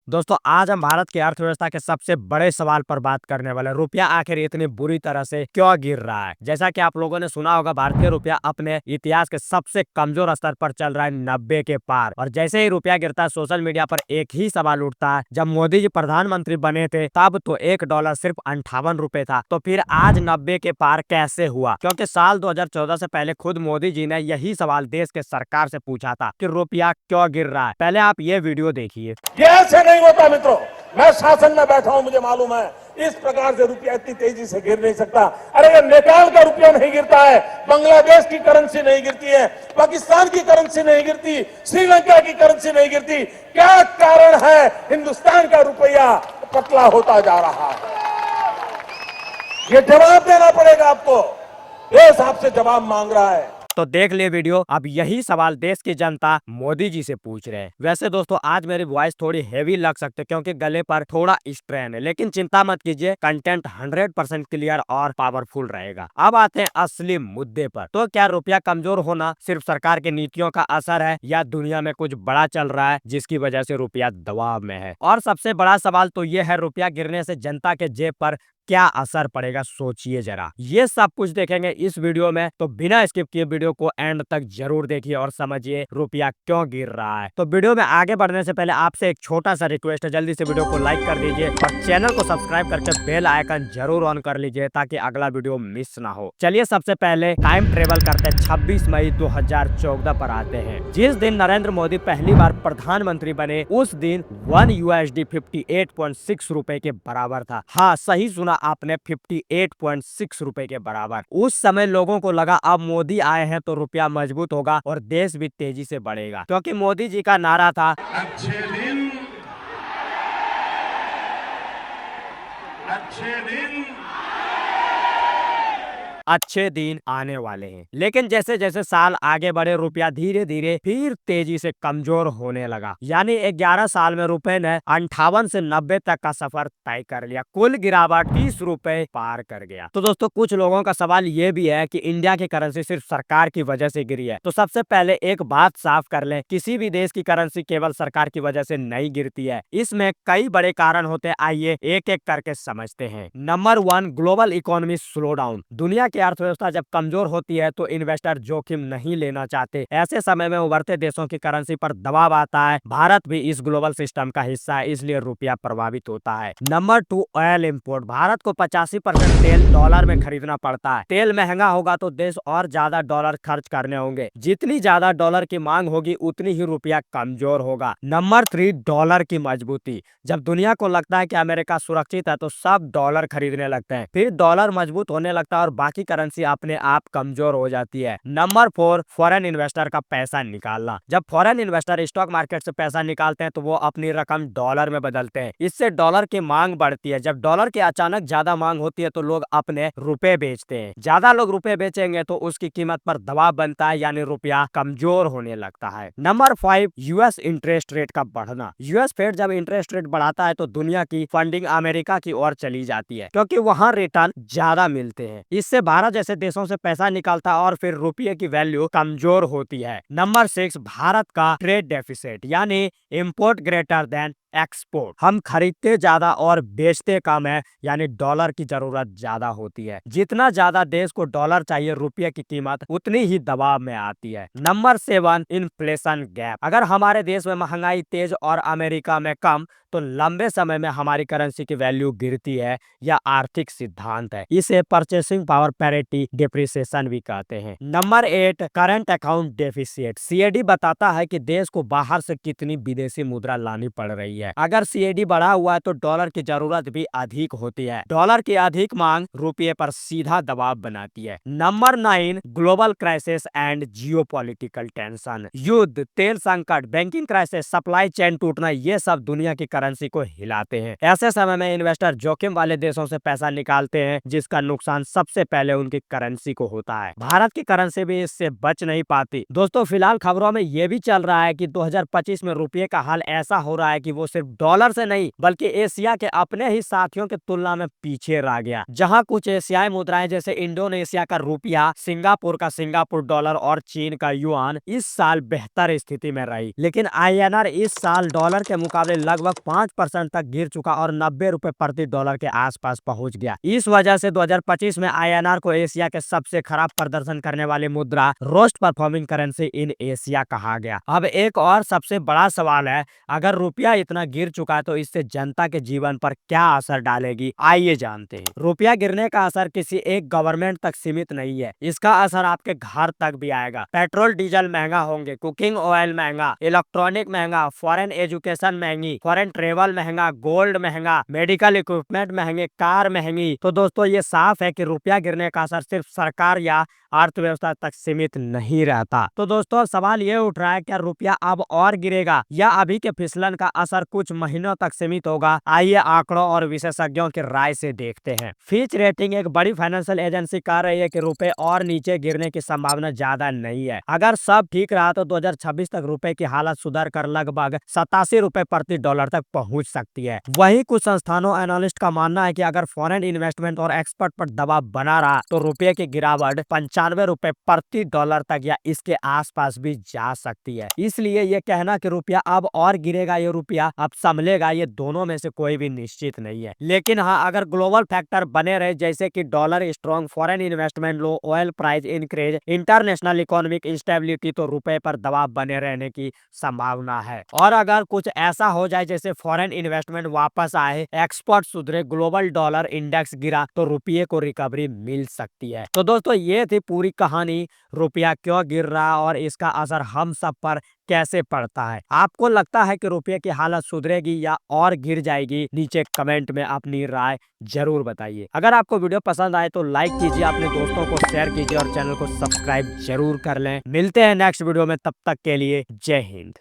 दोस्तों आज हम भारत की अर्थव्यवस्था के सबसे बड़े सवाल पर बात करने वाले हैं। रुपया आखिर इतनी बुरी तरह से क्यों गिर रहा है। जैसा कि आप लोगों ने सुना होगा, भारतीय रुपया अपने इतिहास के सबसे कमजोर स्तर पर चल रहा है, 90 के पार। और जैसे ही रुपया गिरता है, सोशल मीडिया पर एक ही सवाल उठता है, जब मोदी जी प्रधानमंत्री बने थे तब तो $1 सिर्फ 58 रुपए था, तो फिर आज 90 के पार कैसे हुआ? क्योंकि साल 2014 से पहले खुद मोदी जी ने यही सवाल देश के सरकार से पूछा था कि रुपया क्यों गिर रहा है। पहले आप ये वीडियो देखिए। ये ऐसे नहीं होता मित्रों, मैं शासन में बैठा हूं, मुझे मालूम है इस प्रकार से रुपया इतनी तेजी से गिर नहीं सकता। अरे ये नेपाल का रुपया नहीं गिरता है, बांग्लादेश की करेंसी नहीं गिरती है, पाकिस्तान की करेंसी नहीं गिरती, श्रीलंका की करेंसी नहीं गिरती। क्या कारण है हिंदुस्तान का रुपया पतला होता जा रहा है? ये जवाब देना पड़ेगा आपको, देश आपसे जवाब मांग रहा है। तो देख ले वीडियो। अब यही सवाल देश की जनता मोदी जी से पूछ रहे हैं। वैसे दोस्तों आज मेरी वॉइस थोड़ी हेवी लग सकती है क्योंकि गले पर थोड़ा स्ट्रेन है, लेकिन चिंता मत कीजिए, कंटेंट 100% क्लियर और पावरफुल रहेगा। अब आते हैं असली मुद्दे पर। तो क्या रुपया कमजोर होना सिर्फ सरकार की नीतियों का असर है, या दुनिया में कुछ बड़ा चल रहा है जिसकी वजह से रुपया दबाव में है? और सबसे बड़ा सवाल तो ये है, रुपया गिरने से जनता के जेब पर क्या असर पड़ेगा, सोचिए जरा। ये सब कुछ देखेंगे इस वीडियो में, तो बिना स्किप किए वीडियो को एंड तक जरूर देखिए और समझिए रुपया क्यों गिर रहा है। तो वीडियो में आगे बढ़ने से पहले आपसे एक छोटा सा रिक्वेस्ट है, जल्दी से वीडियो को लाइक कर दीजिए और चैनल को सब्सक्राइब करके बेल आइकन जरूर ऑन कर लीजिए ताकि अगला वीडियो मिस ना हो। चलिए सबसे पहले टाइम ट्रेवल करते 26 मई 2014 पर आते हैं। जिस दिन नरेंद्र मोदी पहली बार प्रधानमंत्री बने, उस दिन 1 USD 58.6 रुपए के बराबर था। हाँ सही सुना आपने, 58.6 रुपए के बराबर। उस समय लोगों को लगा अब मोदी आए हैं तो रुपया मजबूत होगा और देश भी तेजी से बढ़ेगा, क्योंकि मोदी जी का नारा था अच्छे दिन आने वाले हैं। लेकिन जैसे जैसे साल आगे बढ़े, रुपया धीरे धीरे फिर तेजी से कमजोर होने लगा। यानी 11 साल में रुपए ने 58 से 90 तक का सफर तय कर लिया। कुल गिरावट 30 रुपए पार कर गया। तो दोस्तों कुछ लोगों का सवाल ये भी है कि इंडिया की करेंसी सिर्फ सरकार की वजह से गिरी है। तो सबसे पहले एक बात साफ कर लें, किसी भी देश की करेंसी केवल सरकार की वजह से नहीं गिरती है। इसमें कई बड़े कारण होते हैं, आइए एक एक करके समझते हैं। Number 1, global economy slow down. दुनिया की अर्थव्यवस्था जब कमजोर होती है तो इन्वेस्टर जोखिम नहीं लेना चाहते। ऐसे समय में उभरते देशों की करेंसी पर दबाव आता है। भारत भी इस ग्लोबल सिस्टम का हिस्सा है, इसलिए रुपया प्रभावित होता है। Number 2, oil import. भारत को 85% तेल डॉलर में खरीदना पड़ता है। तेल महंगा होगा तो देश और ज्यादा डॉलर खर्च करने होंगे। जितनी ज्यादा डॉलर की मांग होगी उतनी ही रुपया कमजोर होगा। नंबर 3, डॉलर की मजबूती। जब दुनिया को लगता है कि अमेरिका सुरक्षित है तो सब डॉलर खरीदने लगते हैं, फिर डॉलर मजबूत होने लगता है और बाकी करेंसी अपने आप कमजोर हो जाती है। नंबर 4, फॉरेन इन्वेस्टर का पैसा निकालना। जब फॉरेन इन्वेस्टर स्टॉक मार्केट से पैसा निकालते हैं तो वो अपनी रकम डॉलर में बदलते हैं। इससे डॉलर की मांग बढ़ती है। जब डॉलर की अचानक ज्यादा मांग होती है तो लोग अपने रुपए बेचते हैं। ज्यादा लोग रुपए बेचेंगे तो उसकी कीमत पर दबाव बनता है, यानी रुपया कमजोर होने लगता है। नंबर 5, यूएस इंटरेस्ट रेट का बढ़ना। यूएस फेड जब इंटरेस्ट रेट बढ़ाता है तो दुनिया की फंडिंग अमेरिका की ओर चली जाती है, क्योंकि वहाँ रिटर्न ज्यादा मिलते हैं। इससे भारत जैसे देशों से पैसा निकालता है और फिर रुपये की वैल्यू कमजोर होती है। नंबर 6, भारत का ट्रेड डेफिसिट, यानी इम्पोर्ट ग्रेटर देन एक्सपोर्ट। हम खरीदते ज्यादा और बेचते कम है, यानी डॉलर की जरूरत ज्यादा होती है। जितना ज्यादा देश को डॉलर चाहिए, रुपये की कीमत उतनी ही दबाव में आती है। Number 7, inflation gap. अगर हमारे देश में महंगाई तेज और अमेरिका में कम, तो लंबे समय में हमारी करेंसी की वैल्यू गिरती है। यह आर्थिक सिद्धांत है, इसे परचेसिंग पावर पैरिटी डिप्रिसिएशन भी कहते हैं। Number 8, current account deficit. CAD बताता है कि देश को बाहर से कितनी विदेशी मुद्रा लानी पड़ रही है। अगर सीएडी बढ़ा हुआ है तो डॉलर की जरूरत भी अधिक होती है। डॉलर की अधिक मांग रुपये पर सीधा दबाव बनाती है। Number 9, global crisis and geopolitical tension. युद्ध, तेल संकट, बैंकिंग क्राइसिस, सप्लाई चेन टूटना, ये सब दुनिया की करेंसी को हिलाते हैं। ऐसे समय में इन्वेस्टर जोखिम वाले देशों से पैसा निकालते हैं, जिसका नुकसान सबसे पहले उनकी करेंसी को होता है। भारत की करेंसी भी इससे बच नहीं पाती। दोस्तों फिलहाल खबरों में यह भी चल रहा है कि 2025 में रुपये का हाल ऐसा हो रहा है कि वो वो सिर्फ डॉलर से नहीं बल्कि एशिया के अपने ही साथियों की तुलना में पीछे रह गया। जहां कुछ एशियाई मुद्राएं जैसे इंडोनेशिया का रुपया, सिंगापुर का सिंगापुर डॉलर और चीन का युआन इस साल बेहतर स्थिति में रही, लेकिन INR इस साल डॉलर के मुकाबले लगभग 5% तक गिर चुका और 90 रुपए प्रति डॉलर के आसपास पहुंच गया। इस वजह से 2025 में INR को एशिया के सबसे खराब प्रदर्शन करने वाली मुद्रा, roast performing currency in Asia कहा गया। अब एक और सबसे बड़ा सवाल है, अगर रुपया इतना गिर चुका है तो इससे जनता के जीवन पर क्या असर डालेगी, आइए जानते हैं। रुपया गिरने का असर किसी एक गवर्नमेंट तक सीमित नहीं है, इसका असर आपके घर तक भी आएगा। पेट्रोल डीजल महंगा होंगे, कुकिंग ऑयल महंगा, इलेक्ट्रॉनिक महंगा, फॉरेन एजुकेशन महंगी, फॉरेन ट्रेवल महंगा, गोल्ड महंगा, मेडिकल इक्विपमेंट महंगे, कार महंगी। तो दोस्तों ये साफ है कि रुपया गिरने का असर सिर्फ सरकार या अर्थव्यवस्था तक सीमित नहीं रहता। तो दोस्तों सवाल ये उठ रहा है, क्या रुपया अब और गिरेगा या अभी के फिसलन का असर कुछ महीनों तक सीमित होगा? आइए आंकड़ों और विशेषज्ञों की राय से देखते हैं। फिच रेटिंग एक बड़ी फाइनेंशियल एजेंसी कह रही है कि रुपए और नीचे गिरने की संभावना ज्यादा नहीं है। अगर सब ठीक रहा तो 2026 तक रुपए की हालत सुधर कर लगभग 87 रुपए प्रति डॉलर तक पहुंच सकती है। वहीं कुछ संस्थानों एनालिस्ट का मानना है कि अगर फॉरेन इन्वेस्टमेंट और एक्सपोर्ट पर दबाव बना रहा तो रुपये की गिरावट 95 रुपए प्रति डॉलर तक या इसके आसपास भी जा सकती है। इसलिए ये कहना कि रुपया अब और गिरेगा या रुपया अब संभलेगा, ये दोनों में से कोई भी निश्चित नहीं है। लेकिन हाँ, अगर ग्लोबल फैक्टर बने रहे जैसे कि dollar strong, foreign investment low, oil price increase, international economic instability, तो रुपए पर दबाव बने रहने की संभावना है। और अगर कुछ ऐसा हो जाए जैसे फॉरेन इन्वेस्टमेंट वापस आए, एक्सपोर्ट सुधरे, ग्लोबल डॉलर इंडेक्स गिरा तो रुपये को रिकवरी मिल सकती है। तो दोस्तों ये थी पूरी कहानी, रुपया क्यों गिर रहा और इसका असर हम सब पर कैसे पड़ता है। आपको लगता है कि रुपये की हालत सुधरेगी या और गिर जाएगी? नीचे कमेंट में अपनी राय जरूर बताइए। अगर आपको वीडियो पसंद आए तो लाइक कीजिए, अपने दोस्तों को शेयर कीजिए और चैनल को सब्सक्राइब जरूर कर लें। मिलते हैं नेक्स्ट वीडियो में, तब तक के लिए जय हिंद।